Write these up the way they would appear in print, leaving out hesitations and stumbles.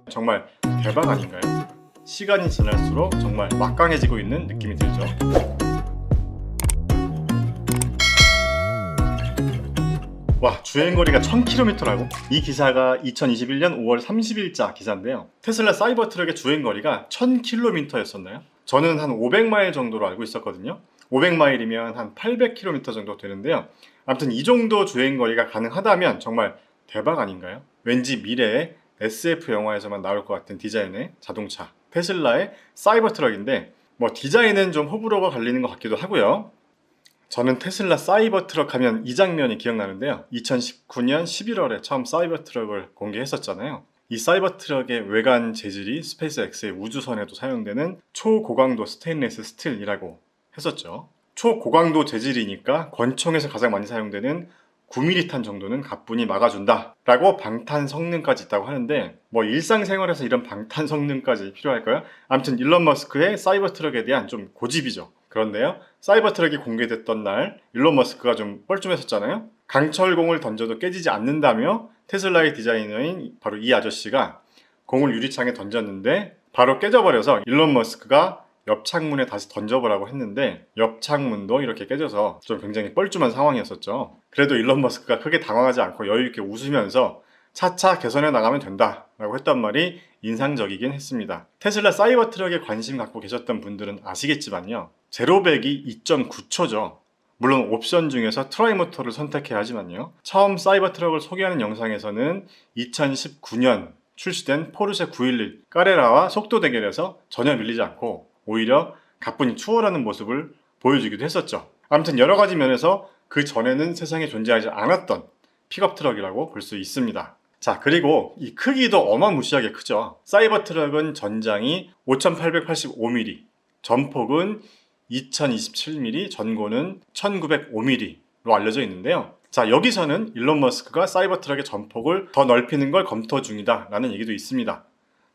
정말 대박 아닌가요? 시간이 지날수록 정말 막강해지고 있는 느낌이 들죠. 와, 주행거리가 1000km라고? 이 기사가 2021년 5월 30일자 기사인데요. 테슬라 사이버트럭의 주행거리가 1000km였었나요? 저는 한 500마일 정도로 알고 있었거든요. 500마일이면 한 800km 정도 되는데요. 아무튼 이 정도 주행거리가 가능하다면 정말 대박 아닌가요? 왠지 미래에 SF 영화에서만 나올 것 같은 디자인의 자동차, 테슬라의 사이버트럭인데 뭐 디자인은 좀 호불호가 갈리는 것 같기도 하고요. 저는 테슬라 사이버트럭 하면 이 장면이 기억나는데요. 2019년 11월에 처음 사이버트럭을 공개했었잖아요. 이 사이버트럭의 외관 재질이 스페이스X의 우주선에도 사용되는 초고강도 스테인리스 스틸이라고 했었죠. 초고강도 재질이니까 권총에서 가장 많이 사용되는 9mm탄 정도는 가뿐히 막아준다 라고 방탄 성능까지 있다고 하는데 뭐 일상생활에서 이런 방탄 성능까지 필요할까요? 아무튼 일론 머스크의 사이버트럭에 대한 좀 고집이죠. 그런데요, 사이버트럭이 공개됐던 날 일론 머스크가 좀 뻘쭘했었잖아요. 강철공을 던져도 깨지지 않는다며 테슬라의 디자이너인 바로 이 아저씨가 공을 유리창에 던졌는데 바로 깨져버려서 일론 머스크가 옆 창문에 다시 던져보라고 했는데 옆 창문도 이렇게 깨져서 좀 굉장히 뻘쭘한 상황이었었죠. 그래도 일론 머스크가 크게 당황하지 않고 여유있게 웃으면서 차차 개선해 나가면 된다 라고 했던 말이 인상적이긴 했습니다. 테슬라 사이버트럭에 관심 갖고 계셨던 분들은 아시겠지만요, 제로백이 2.9초죠. 물론 옵션 중에서 트라이모터를 선택해야 하지만요, 처음 사이버트럭을 소개하는 영상에서는 2019년 출시된 포르쉐 911 까레라와 속도 대결에서 전혀 밀리지 않고 오히려 가뿐히 추월하는 모습을 보여주기도 했었죠. 아무튼 여러 가지 면에서 그 전에는 세상에 존재하지 않았던 픽업 트럭이라고 볼 수 있습니다. 자, 그리고 이 크기도 어마무시하게 크죠. 사이버트럭은 전장이 5885mm, 전폭은 2027mm, 전고는 1905mm로 알려져 있는데요. 자, 여기서는 일론 머스크가 사이버트럭의 전폭을 더 넓히는 걸 검토 중이다 라는 얘기도 있습니다.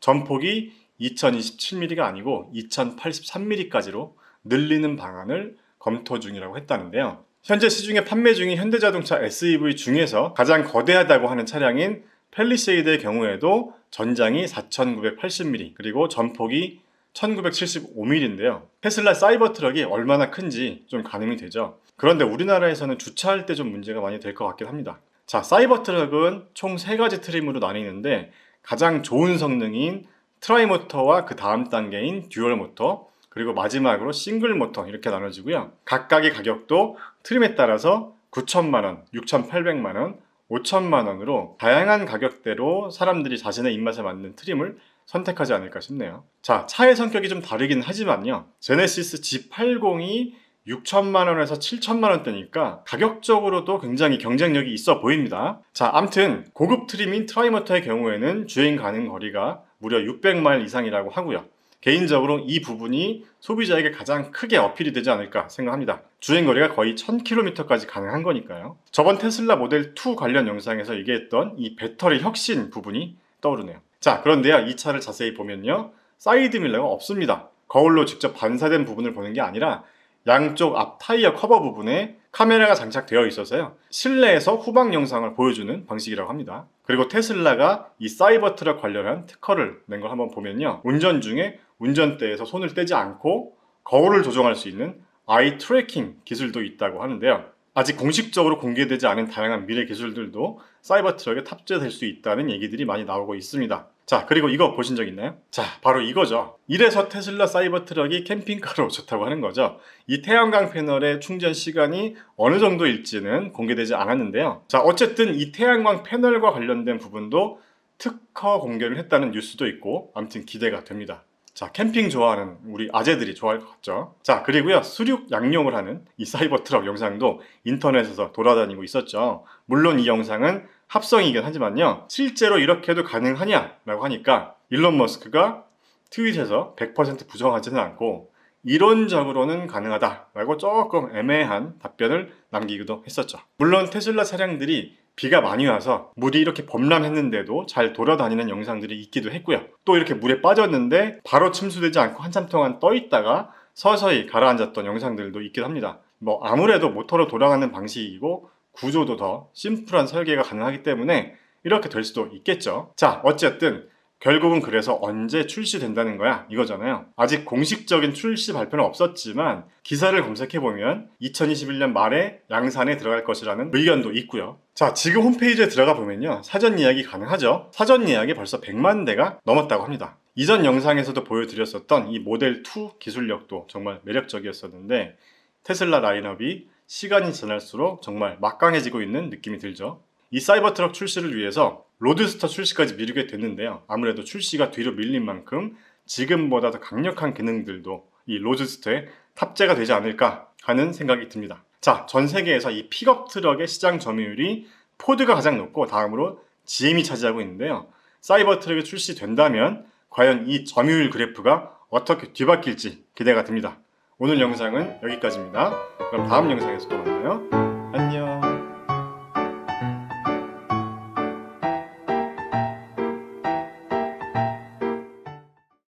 전폭이 2027mm가 아니고 2083mm까지로 늘리는 방안을 검토 중이라고 했다는데요. 현재 시중에 판매 중인 현대자동차 SUV 중에서 가장 거대하다고 하는 차량인 팰리세이드의 경우에도 전장이 4980mm 그리고 전폭이 1975mm인데요. 테슬라 사이버트럭이 얼마나 큰지 좀 가늠이 되죠. 그런데 우리나라에서는 주차할 때 좀 문제가 많이 될 것 같긴 합니다. 자, 사이버트럭은 총 3가지 트림으로 나뉘는데 가장 좋은 성능인 트라이모터와 그 다음 단계인 듀얼모터, 그리고 마지막으로 싱글모터 이렇게 나눠지고요. 각각의 가격도 트림에 따라서 9천만원, 6,800만원, 5천만원으로 다양한 가격대로 사람들이 자신의 입맛에 맞는 트림을 선택하지 않을까 싶네요. 자, 차의 성격이 좀 다르긴 하지만요, 제네시스 G80이 6천만원에서 7천만원대니까 가격적으로도 굉장히 경쟁력이 있어 보입니다. 자, 암튼 고급 트림인 트라이모터의 경우에는 주행 가능 거리가 무려 600마일 이상이라고 하고요. 개인적으로 이 부분이 소비자에게 가장 크게 어필이 되지 않을까 생각합니다. 주행거리가 거의 1000km까지 가능한 거니까요. 저번 테슬라 모델 2 관련 영상에서 얘기했던 이 배터리 혁신 부분이 떠오르네요. 자, 그런데요, 이 차를 자세히 보면요, 사이드밀러가 없습니다. 거울로 직접 반사된 부분을 보는 게 아니라 양쪽 앞 타이어 커버 부분에 카메라가 장착되어 있어서요, 실내에서 후방 영상을 보여주는 방식이라고 합니다. 그리고 테슬라가 이 사이버트럭 관련한 특허를 낸 걸 한번 보면요, 운전 중에 운전대에서 손을 떼지 않고 거울을 조정할 수 있는 아이 트래킹 기술도 있다고 하는데요. 아직 공식적으로 공개되지 않은 다양한 미래 기술들도 사이버트럭에 탑재될 수 있다는 얘기들이 많이 나오고 있습니다. 자, 그리고 이거 보신 적 있나요? 자, 바로 이거죠. 이래서 테슬라 사이버트럭이 캠핑카로 좋다고 하는 거죠. 이 태양광 패널의 충전 시간이 어느 정도일지는 공개되지 않았는데요. 자, 어쨌든 이 태양광 패널과 관련된 부분도 특허 공개를 했다는 뉴스도 있고 아무튼 기대가 됩니다. 자, 캠핑 좋아하는 우리 아재들이 좋아할 것 같죠. 자, 그리고요, 수륙 양용을 하는 이 사이버트럭 영상도 인터넷에서 돌아다니고 있었죠. 물론 이 영상은 합성이긴 하지만요, 실제로 이렇게도 가능하냐라고 하니까 일론 머스크가 트윗에서 100% 부정하지는 않고 이론적으로는 가능하다라고 조금 애매한 답변을 남기기도 했었죠. 물론 테슬라 차량들이 비가 많이 와서 물이 이렇게 범람했는데도 잘 돌아다니는 영상들이 있기도 했고요. 또 이렇게 물에 빠졌는데 바로 침수되지 않고 한참 동안 떠 있다가 서서히 가라앉았던 영상들도 있긴 합니다. 뭐 아무래도 모터로 돌아가는 방식이고 구조도 더 심플한 설계가 가능하기 때문에 이렇게 될 수도 있겠죠. 자, 어쨌든 결국은 그래서 언제 출시된다는 거야 이거잖아요. 아직 공식적인 출시 발표는 없었지만 기사를 검색해보면 2021년 말에 양산에 들어갈 것이라는 의견도 있고요. 자, 지금 홈페이지에 들어가 보면요, 사전 예약이 가능하죠. 사전 예약이 벌써 100만 대가 넘었다고 합니다. 이전 영상에서도 보여드렸었던 이 모델 2 기술력도 정말 매력적이었었는데 테슬라 라인업이 시간이 지날수록 정말 막강해지고 있는 느낌이 들죠. 이 사이버트럭 출시를 위해서 로드스터 출시까지 미루게 됐는데요. 아무래도 출시가 뒤로 밀린 만큼 지금보다 더 강력한 기능들도 이 로드스터에 탑재가 되지 않을까 하는 생각이 듭니다. 자, 전 세계에서 이 픽업 트럭의 시장 점유율이 포드가 가장 높고 다음으로 GM이 차지하고 있는데요. 사이버트럭이 출시된다면 과연 이 점유율 그래프가 어떻게 뒤바뀔지 기대가 됩니다. 오늘 영상은 여기까지입니다. 그럼 다음 영상에서 또 만나요. 안녕.